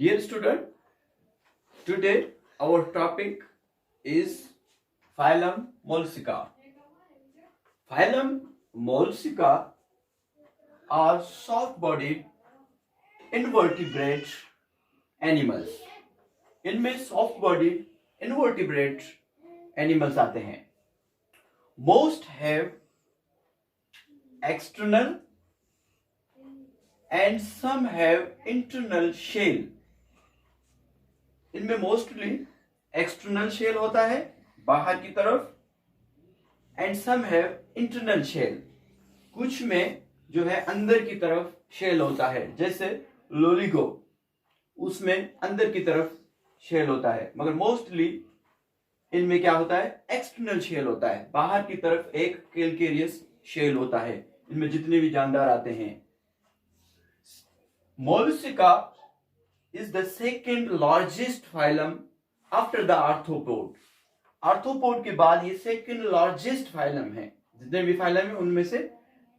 Dear student, today our topic is phylum Mollusca. Phylum Mollusca are soft-bodied invertebrate animals. इनमें soft-bodied invertebrate animals आते हैं. Most have external and some have internal shell. इनमें mostly external shell होता है बाहर की तरफ, and some have internal shell. कुछ में जो है अंदर की तरफ शेल होता है, जैसे लोलिगो, उसमें अंदर की तरफ शेल होता है. मगर मोस्टली इनमें क्या होता है, एक्सटर्नल शेल होता है, बाहर की तरफ एक कैल्केरियस शेल होता है. इनमें जितने भी जानदार आते हैं. Mollusca is the second largest phylum after the arthropod. Arthropod के बाद ये सेकंड लार्जेस्ट फाइलम है. जितने भी फाइलम है उनमें से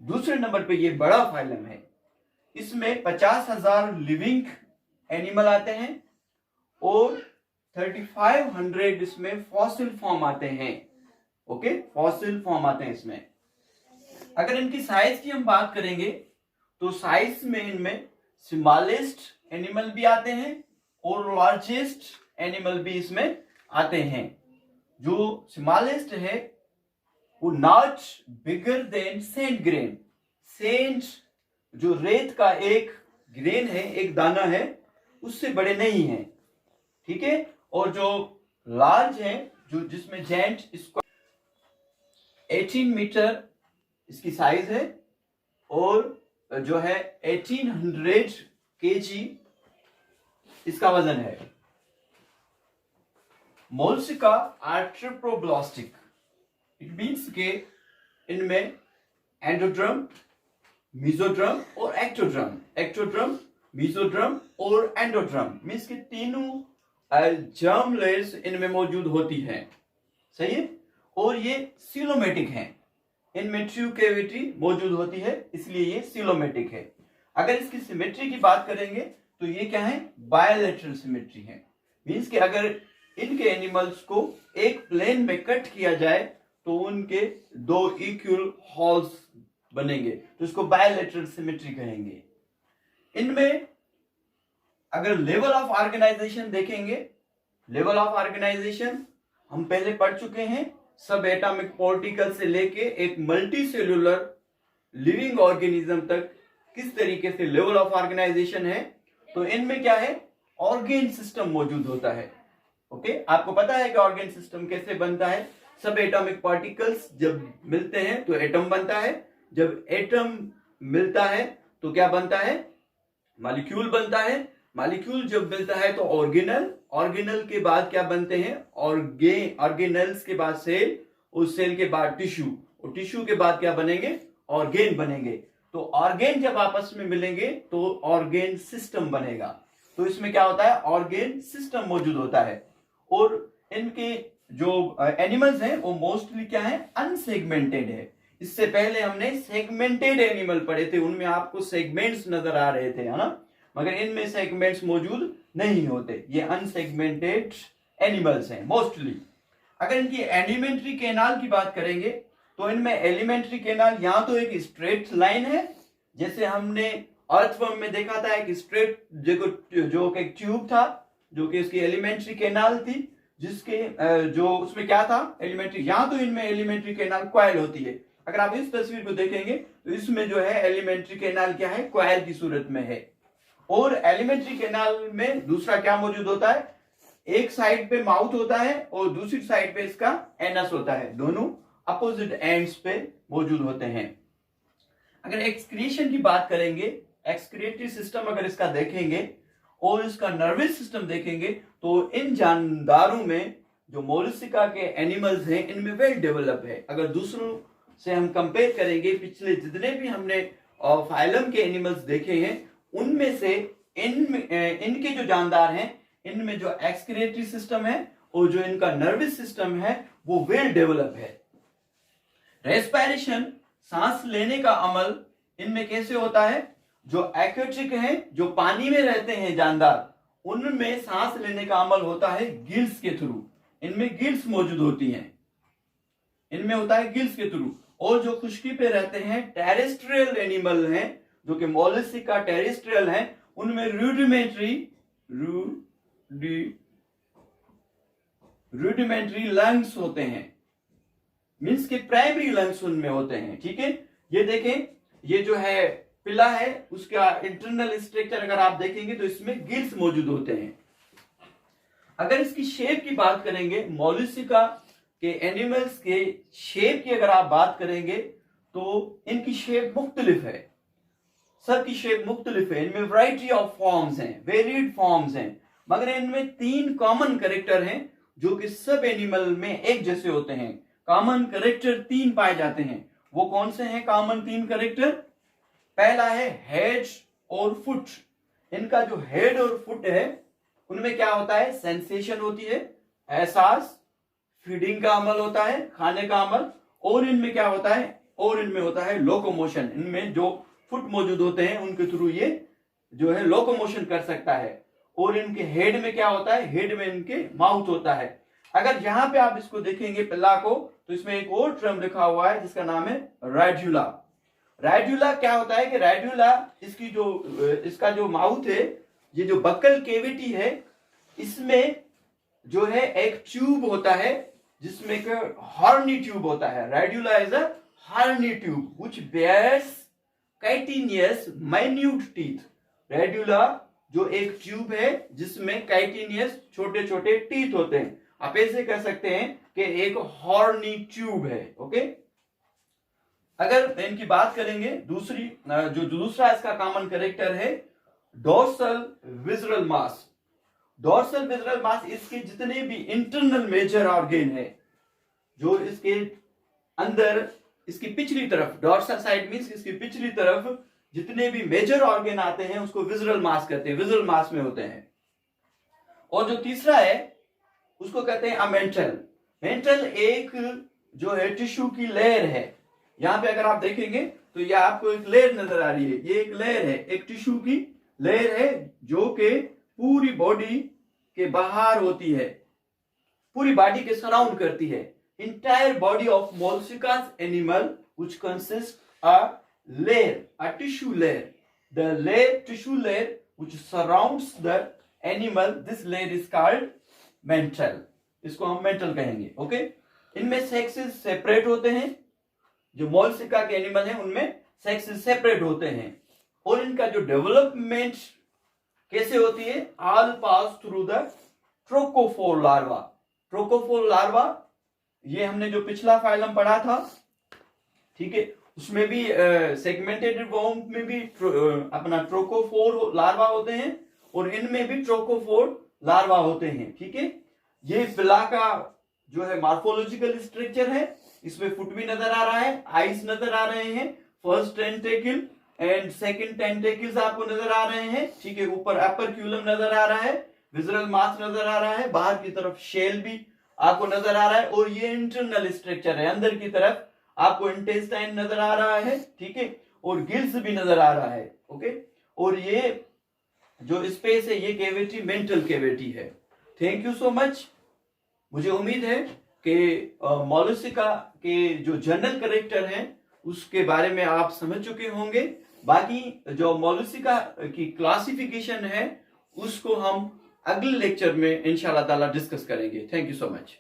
दूसरे नंबर पे ये बड़ा फाइलम है. इसमें 50,000 लिविंग एनिमल आते हैं और 3500 इसमें फॉसिल फॉर्म आते हैं. ओके, फॉसिल फॉर्म आते हैं इसमें. अगर इनकी साइज की हम बात करेंगे तो साइज में इनमें स्मॉलेस्ट एनिमल भी आते हैं और लार्जेस्ट एनिमल भी इसमें आते हैं. जो स्मॉलेस्ट है वो not bigger than sand grain. Sand जो रेत का एक ग्रेन है, एक दाना है, उससे बड़े नहीं है. ठीक है. और जो लार्ज है, जो जिसमें जेंट, इसको 18 मीटर इसकी साइज है और जो है 1800 kg इसका वजन है. Mollusca are triploblastic. It means के इनमें एंडोड्रम, मेसोड्रम और एक्टोड्रम. एक्टोड्रम, मेसोड्रम और एंडोड्रम मीन्स के तीनों जर्म लेयर्स इनमें मौजूद होती हैं. सही है. और ये सिलोमेटिक हैं. इनमें ट्रू कैविटी मौजूद होती है, इसलिए ये सिलोमेटिक है. अगर इसकी सिमेट्री की बात करेंगे तो ये क्या है, बायलैटरल सिमेट्री है. मींस कि अगर इनके एनिमल्स को एक प्लेन में कट किया जाए तो उनके दो इक्वल हॉल्स बनेंगे, तो इसको बायलैटरल सिमेट्री कहेंगे. इनमें अगर लेवल ऑफ ऑर्गेनाइजेशन देखेंगे, लेवल ऑफ ऑर्गेनाइजेशन हम पहले पढ़ चुके हैं. सब एटॉमिक पार्टिकल से लेके एक मल्टी सेल्यूलर लिविंग ऑर्गेनिज्म तक किस तरीके से लेवल ऑफ ऑर्गेनाइजेशन है. तो इनमें क्या है, ऑर्गेन सिस्टम मौजूद होता है. ओके, आपको पता है कि ऑर्गेन सिस्टम कैसे बनता है. सब एटॉमिक पार्टिकल्स जब मिलते हैं तो एटम बनता है. जब एटम मिलता है तो क्या बनता है, मॉलिक्यूल बनता है. मॉलिक्यूल जब मिलता है तो ऑर्गेनल. ऑर्गेनल के बाद क्या बनते हैं, ऑर्गेनल्स के बाद सेल, उस सेल के बाद टिश्यू, और टिश्यू के बाद क्या बनेंगे, ऑर्गेन बनेंगे. तो ऑर्गेन जब आपस में मिलेंगे तो ऑर्गेन सिस्टम बनेगा. तो इसमें क्या होता है, ऑर्गेन सिस्टम मौजूद होता है. और इनके जो एनिमल्स हैं वो मोस्टली क्या है, अनसेगमेंटेड है. इससे पहले हमने सेगमेंटेड एनिमल पढ़े थे, उनमें आपको सेगमेंट्स नजर आ रहे थे, है ना. मगर इनमें सेगमेंट्स मौजूद नहीं होते. ये अनसेगमेंटेड एनिमल्स हैं मोस्टली. अगर इनकी एलिमेंट्री कैनाल की बात करेंगे तो इनमें एलिमेंट्री कैनाल या तो एक स्ट्रेट लाइन है, जैसे हमने अर्थवर्म में देखा था, एक स्ट्रेट जो एक ट्यूब था जो कि इसकी एलिमेंट्री कैनाल थी, जिसके जो उसमें क्या था, एलिमेंट्री. या तो इनमें एलिमेंट्री कैनाल क्वाइल होती है. अगर आप इस तस्वीर को देखेंगे तो इसमें जो है एलिमेंट्री कैनाल क्या है, क्वाइल की सूरत में है. और एलिमेंट्री कैनाल में दूसरा क्या मौजूद होता है, एक साइड पे माउथ होता है और दूसरी साइड पे इसका एनस होता है. दोनों अपोजिट एंड्स पे मौजूद होते हैं. अगर एक्सक्रीशन की बात करेंगे, एक्सक्रीटरी सिस्टम अगर इसका देखेंगे और इसका नर्वस सिस्टम देखेंगे तो इन जानदारों में जो मोलस्का के एनिमल्स हैं इनमें वेल डेवलप है. अगर दूसरों से हम कंपेयर करेंगे, पिछले जितने भी हमने फाइलम के एनिमल्स देखे हैं उनमें से इनके जो जानदार हैं इनमें जो एक्सक्रीटरी सिस्टम है और जो इनका नर्वस सिस्टम है वो वेल डेवलप है. रेस्पिरेशन, सांस लेने का अमल इनमें कैसे होता है, जो एक्वेटिक हैं, जो पानी में रहते हैं जानदार, उनमें सांस लेने का अमल होता है गिल्स के थ्रू। इनमें गिल्स मौजूद होती हैं, इनमें होता है गिल्स के थ्रू। और जो खुश्की पे रहते हैं टेरेस्ट्रियल एनिमल हैं, जो कि मोलस्का टेरेस्ट्रियल हैं, उनमें रूडिमेंट्री लंग्स होते हैं, मींस के प्राइमरी लंग्स उनमें होते हैं। ठीक है, ये देखें, ये जो है पिला है, उसका इंटरनल स्ट्रक्चर अगर आप देखेंगे तो इसमें गिल्स मौजूद होते हैं। अगर इसकी शेप की बात करेंगे, मोलस्का के एनिमल्स के शेप की अगर आप बात करेंगे तो इनकी शेप मुख्तलिफ है, सबकी शेप मुख्तलिफ है। इनमें वैरायटी ऑफ फॉर्म्स हैं, वेरिड फॉर्म्स हैं, मगर इनमें 3 कॉमन कैरेक्टर हैं जो कि सब एनिमल में एक जैसे होते हैं। कॉमन कैरेक्टर 3 पाए जाते हैं। वो कौन से हैं कॉमन 3 कैरेक्टर? पहला है हेड और फुट। इनका जो हेड और फुट है उनमें क्या होता है? सेंसेशन होती है, एहसास, फीडिंग का अमल होता है, खाने का अमल। और इनमें क्या होता है? और इनमें होता है लोकोमोशन। इनमें जो फुट मौजूद होते हैं उनके थ्रू ये जो है लोकोमोशन कर सकता है। और इनके हेड में क्या होता है? हेड में इनके माउथ होता है। अगर यहां पे आप इसको देखेंगे पिल्ला को, तो इसमें एक और टर्म लिखा हुआ है जिसका नाम है रेड्यूला। रेड्यूला क्या होता है कि रेड्यूला इसका जो माउथ है, ये जो बक्कल केविटी है, इसमें जो है एक ट्यूब होता है जिसमें एक हॉर्नी ट्यूब होता है। Radula is a horny tube which bears chitinous minute teeth. Radula जो एक ट्यूब है जिसमें काइटिनियस छोटे छोटे टीथ होते हैं। आप ऐसे कह सकते हैं कि एक हॉर्नी ट्यूब है। ओके, अगर इनकी बात करेंगे, दूसरा इसका कॉमन कैरेक्टर है डोर्सल विजुअल मास। डोर्सल विजुअल मास इसके जितने भी इंटरनल मेजर ऑर्गन है, जो इसके अंदर इसकी पिछली तरफ, डोर्सल साइड मींस इसकी पिछली तरफ जितने भी मेजर ऑर्गन आते हैं उसको विजुअल मास कहते हैं, विजुअल मास में होते हैं। और जो तीसरा है उसको कहते हैं अमेंटल। मेंटल एक जो है टिश्यू की लेयर है। यहां पे अगर आप देखेंगे तो ये आपको एक लेयर नजर आ रही है, ये एक लेयर है, एक टिश्यू की लेयर है जो कि पूरी बॉडी के बाहर होती है, पूरी बॉडी के सराउंड करती है। entire body of molluscous animal which consists a layer, a tissue layer. The tissue layer which surrounds the animal, this layer is called mantle. इसको हम मेंटल कहेंगे। ओके, इनमें सेक्सेस सेपरेट होते हैं। जो मोलस्का के एनिमल हैं उनमें सेक्सेस सेपरेट होते हैं। और इनका जो डेवलपमेंट कैसे होती है? All pass through the trochophore larva. Trochophore larva, ये हमने जो पिछला फाइलम पढ़ा था, ठीक है, उसमें भी सेगमेंटेड वर्म में भी अपना ट्रोकोफोर लार्वा होते हैं और इनमें भी ट्रोकोफोर लार्वा होते हैं। ठीक है, ये पिला का जो है मॉर्फोलॉजिकल स्ट्रक्चर है। इसमें फुट भी नजर आ रहा है, आइस नजर आ रहे हैं, first tentacle and second tentacles आपको नजर आ रहे हैं। ठीक है, ऊपर अपर क्यूलम नजर आ रहा है, विजुअल मास नजर आ रहा है, बाहर की तरफ शेल भी आपको नजर आ रहा है। और ये इंटरनल स्ट्रक्चर है, अंदर की तरफ आपको इंटेस्टाइन नजर आ रहा है। ठीक है, और गिल्स भी नजर आ रहा है। ओके, और ये जो स्पेस है ये कैविटी मेंटल कैविटी है। Thank you so much. मुझे उम्मीद है कि मोलस्का के जो जनरल कैरेक्टर हैं उसके बारे में आप समझ चुके होंगे। बाकी जो मोलस्का की क्लासिफिकेशन है उसको हम अगले लेक्चर में इंशाल्लाह ताला डिस्कस करेंगे। Thank you so much.